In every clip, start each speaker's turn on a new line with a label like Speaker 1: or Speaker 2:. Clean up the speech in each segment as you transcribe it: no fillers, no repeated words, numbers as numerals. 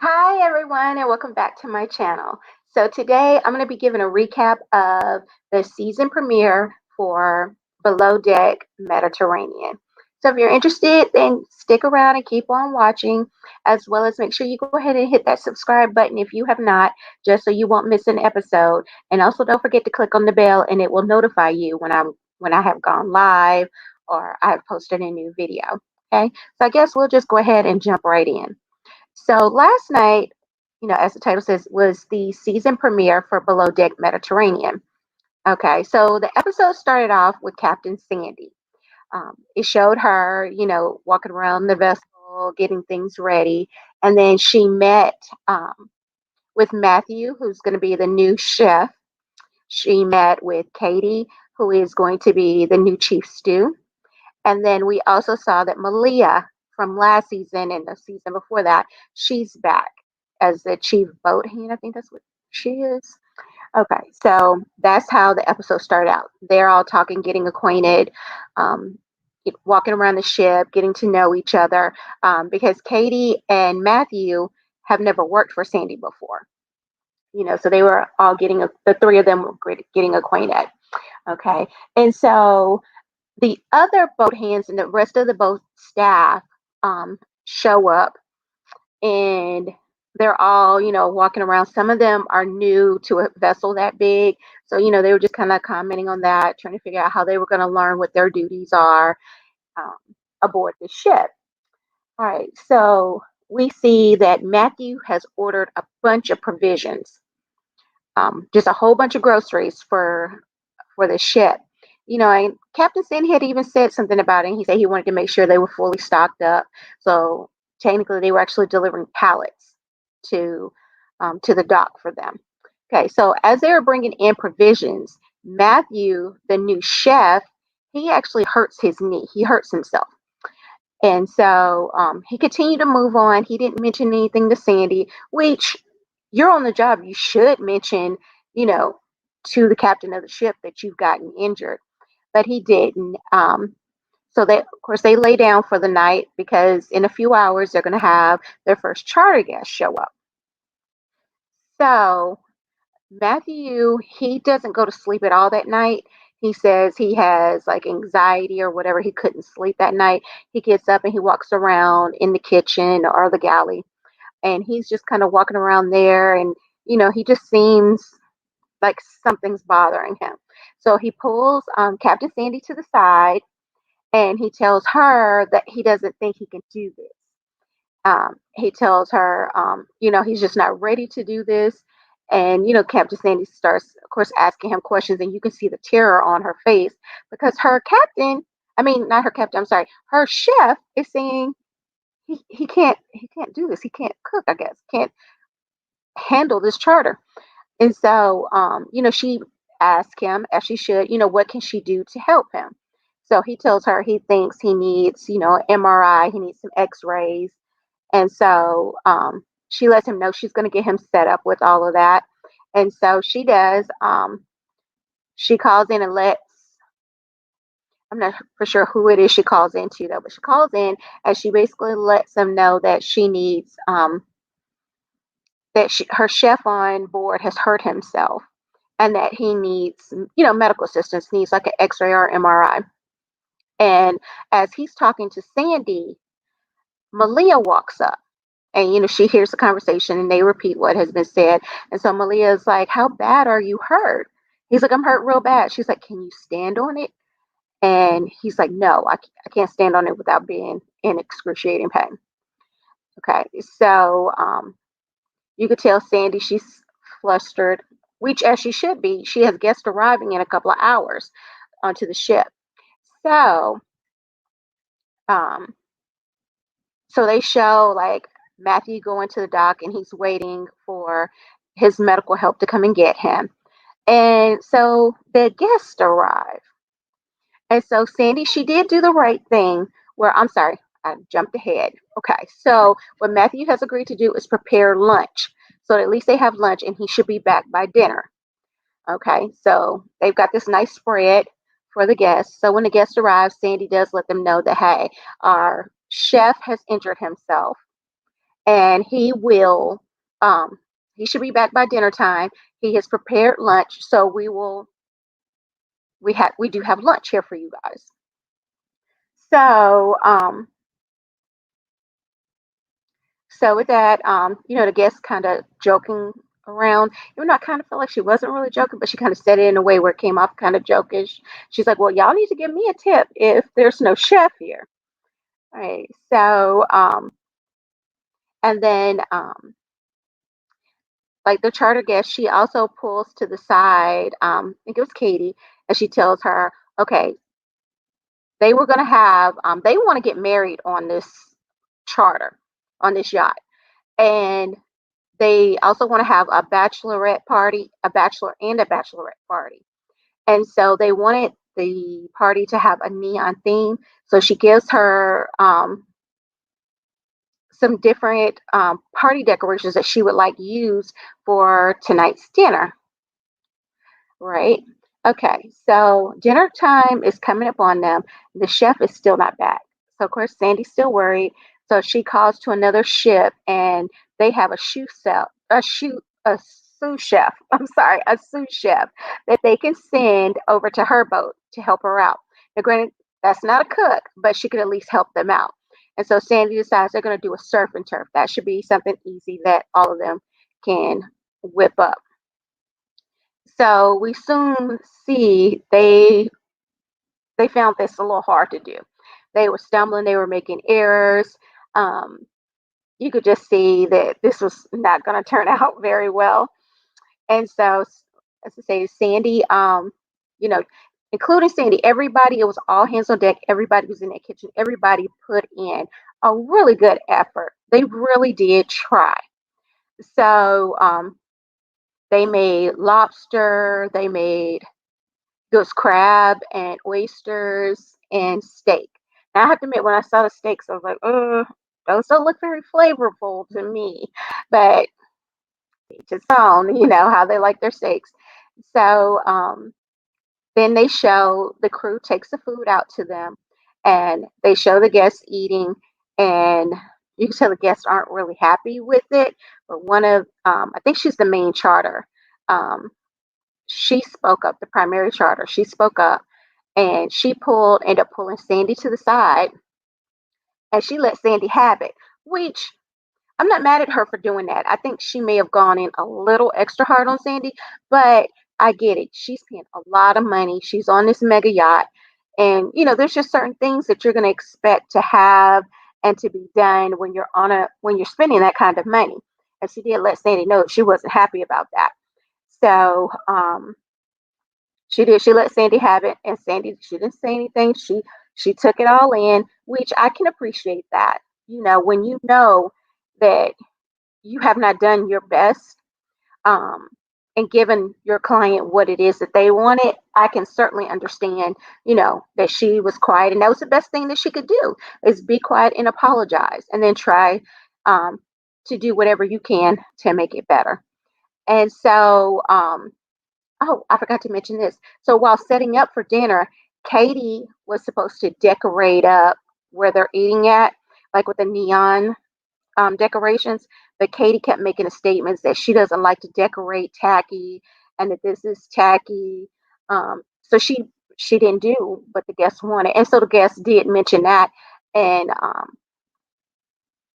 Speaker 1: Hi, everyone, and welcome back to my channel. So, today I'm going to be giving a recap of the season premiere for Below Deck Mediterranean. So, if you're interested, then stick around and keep on watching, as well as make sure you go ahead and hit that subscribe button if you have not, just so you won't miss an episode. And also, don't forget to click on the bell, and it will notify you when I have gone live or I have posted a new video. Okay, so I guess we'll just go ahead and jump right in. So last night, as the title says, was the season premiere for Below Deck Mediterranean. Okay, so the episode started off with Captain Sandy. It showed her, walking around the vessel, getting things ready, and then she met with Matthew, who's going to be the new chef. She met with Katie, who is going to be the new chief stew. And then we also saw that Malia from last season and the season before that, she's back as the chief boat hand. I think that's what she is. Okay, so that's how the episode started out. They're all talking, getting acquainted, um, walking around the ship, getting to know each other, because Katie and Matthew have never worked for Sandy before. So they were all the three of them were getting acquainted. Okay, and so the other boat hands and the rest of the boat staff show up, and they're all, walking around. Some of them are new to a vessel that big. So, they were just kind of commenting on that, trying to figure out how they were going to learn what their duties are um, aboard the ship. All right. So we see that Matthew has ordered a bunch of provisions, just a whole bunch of groceries for the ship. And Captain Sin had even said something about it. He said he wanted to make sure they were fully stocked up. So technically, they were actually delivering pallets to to the dock for them. Okay, so as they were bringing in provisions, Matthew, the new chef, he actually hurts his knee. He hurts himself. And so he continued to move on. He didn't mention anything to Sandy, which you're on the job. You should mention, you know, to the captain of the ship that you've gotten injured, but he didn't. So they, of course, they lay down for the night because in a few hours they're going to have their first charter guest show up. So Matthew, he doesn't go to sleep at all that night. He says he has like anxiety or whatever. He couldn't sleep that night. He gets up and he walks around in the kitchen or the galley, and he's just kind of walking around there. And, he just seems like something's bothering him. So he pulls Captain Sandy to the side and he tells her that he doesn't think he can do this. He tells her, he's just not ready to do this. And, Captain Sandy starts, of course, asking him questions, and you can see the terror on her face because her captain, I mean, not her captain, I'm sorry, her chef is saying he can't do this. He can't cook, I guess, can't handle this charter. And so, she asked him, as she should, what can she do to help him? So he tells her he thinks he needs, MRI, he needs some x-rays, and so she lets him know she's going to get him set up with all of that. And so she does. She calls in and I'm not for sure who it is she calls into though, but she calls in and she basically lets them know that she needs, her chef on board has hurt himself and that he needs, medical assistance, needs like an x ray or MRI. And as he's talking to Sandy, Malia walks up. And she hears the conversation and they repeat what has been said. And so Malia's like, "How bad are you hurt?" He's like, "I'm hurt real bad." She's like, "Can you stand on it?" And he's like, "No, I can't stand on it without being in excruciating pain." Okay, so you could tell Sandy, she's flustered, which as she should be. She has guests arriving in a couple of hours onto the ship. So um, so they show like Matthew going to the dock and he's waiting for his medical help to come and get him. And so the guests arrive. And so Sandy, she did do the right thing where, I'm sorry, I jumped ahead. Okay. So what Matthew has agreed to do is prepare lunch. So at least they have lunch and he should be back by dinner. Okay. So they've got this nice spread for the guests. So when the guests arrive, Sandy does let them know that, hey, our chef has injured himself and um, he should be back by dinner time. He has prepared lunch, so we do have lunch here for you guys. So so with that, the guests kind of joking around. Even though I kind of felt like she wasn't really joking, but she kind of said it in a way where it came off kind of jokish. She's like, "Well, y'all need to give me a tip if there's no chef here." Right. So and then like the charter guest, she also pulls to the side. I think it was Katie, and she tells her, "Okay, they were gonna have they want to get married on this charter, on this yacht, and they also want to have a bachelorette party, a bachelor and a bachelorette party. And so they wanted the party to have a neon theme. So she gives her some different party decorations that she would like use for tonight's dinner, right? Okay, so dinner time is coming up on them. The chef is still not back. So, of course, Sandy's still worried. So she calls to another ship and they have a sous chef, I'm sorry, a sous chef that they can send over to her boat to help her out. Now, granted, that's not a cook, but she could at least help them out. And so Sandy decides they're going to do a surf and turf. That should be something easy that all of them can whip up. So we soon see they found this a little hard to do. They were stumbling, they were making errors. Um, you could just see that this was not going to turn out very well. And so, as I say, Sandy, you know, including Sandy, everybody, it was all hands on deck. Everybody was in that kitchen. Everybody put in a really good effort. They really did try. So they made lobster, they made those crab and oysters and steak. Now I have to admit, when I saw the steaks, I was like, those don't look very flavorful to me. But each its own, how they like their steaks. So then they show the crew takes the food out to them, and they show the guests eating, and you can tell the guests aren't really happy with it. But one of, I think she's the main charter. Um, she spoke up, the primary charter. She spoke up and ended up pulling Sandy to the side and she let Sandy have it, which I'm not mad at her for doing that. I think she may have gone in a little extra hard on Sandy, but I get it. She's paying a lot of money. She's on this mega yacht. And, there's just certain things that you're going to expect to have and to be done when you're spending that kind of money. And she did let Sandy know she wasn't happy about that. So, she did. She let Sandy have it, and Sandy, she didn't say anything. She took it all in, which I can appreciate that. When you know that you have not done your best, um, and given your client what it is that they wanted, I can certainly understand, that she was quiet, and that was the best thing that she could do is be quiet and apologize, and then try um, to do whatever you can to make it better. And so, oh, I forgot to mention this. So while setting up for dinner, Katie was supposed to decorate up where they're eating at, like with the neon decorations. But Katie kept making the statements that she doesn't like to decorate tacky and that this is tacky. So she didn't do what the guests wanted, and so the guests did mention that, and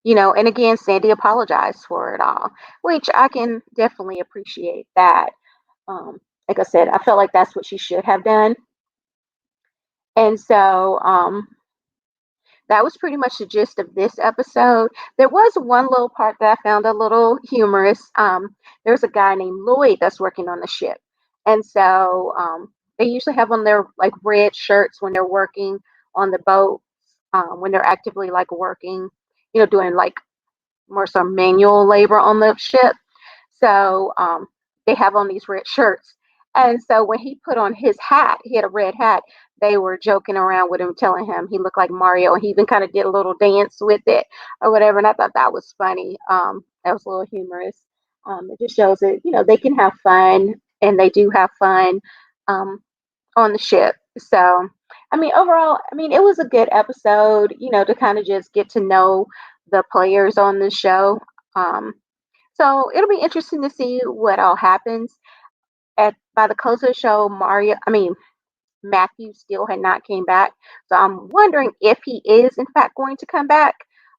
Speaker 1: and again, Sandy apologized for it all, which I can definitely appreciate that. Like I said, I felt like that's what she should have done. And so that was pretty much the gist of this episode. There was one little part that I found a little humorous. There's a guy named Lloyd that's working on the ship. And so they usually have on their like red shirts when they're working on the boat, when they're actively like working, doing like more some manual labor on the ship. So they have on these red shirts. And so when he put on his hat, he had a red hat, they were joking around with him, telling him he looked like Mario. And he even kind of did a little dance with it or whatever. And I thought that was funny. That was a little humorous. It just shows that, they can have fun and they do have fun on the ship. So, I mean, overall, I mean, it was a good episode, to kind of just get to know the players on the show. Um, so it'll be interesting to see what all happens. At by the close of the show, Matthew still had not came back. So I'm wondering if he is in fact going to come back,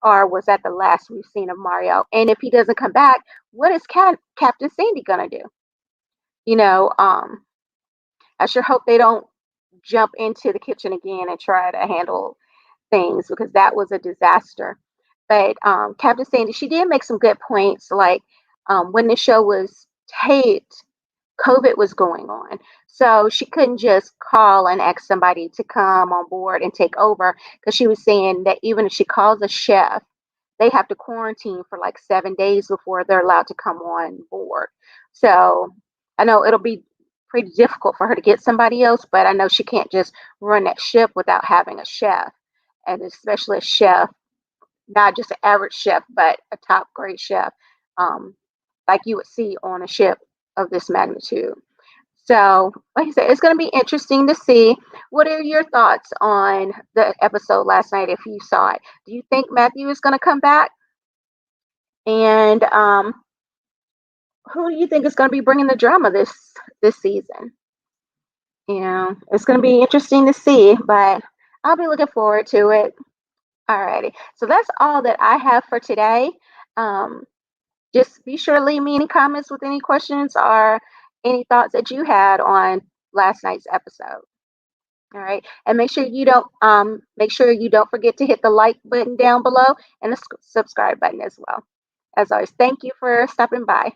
Speaker 1: or was that the last we've seen of Mario? And if he doesn't come back, what is Captain Sandy gonna do? You know, I sure hope they don't jump into the kitchen again and try to handle things, because that was a disaster. But Captain Sandy, she did make some good points. Like when the show was taped, COVID was going on. So she couldn't just call and ask somebody to come on board and take over, because she was saying that even if she calls a chef, they have to quarantine for like 7 days before they're allowed to come on board. So I know it'll be pretty difficult for her to get somebody else, but I know she can't just run that ship without having a chef, and especially a chef, not just an average chef, but a top grade chef, um, like you would see on a ship of this magnitude. So, like I said, it's going to be interesting to see. What are your thoughts on the episode last night if you saw it? Do you think Matthew is going to come back? And who do you think is going to be bringing the drama this season? It's going to be interesting to see, but I'll be looking forward to it. Alrighty. So that's all that I have for today. Um, just be sure to leave me any comments with any questions or any thoughts that you had on last night's episode. All right, and make sure you don't forget to hit the like button down below and the subscribe button as well. As always, thank you for stopping by.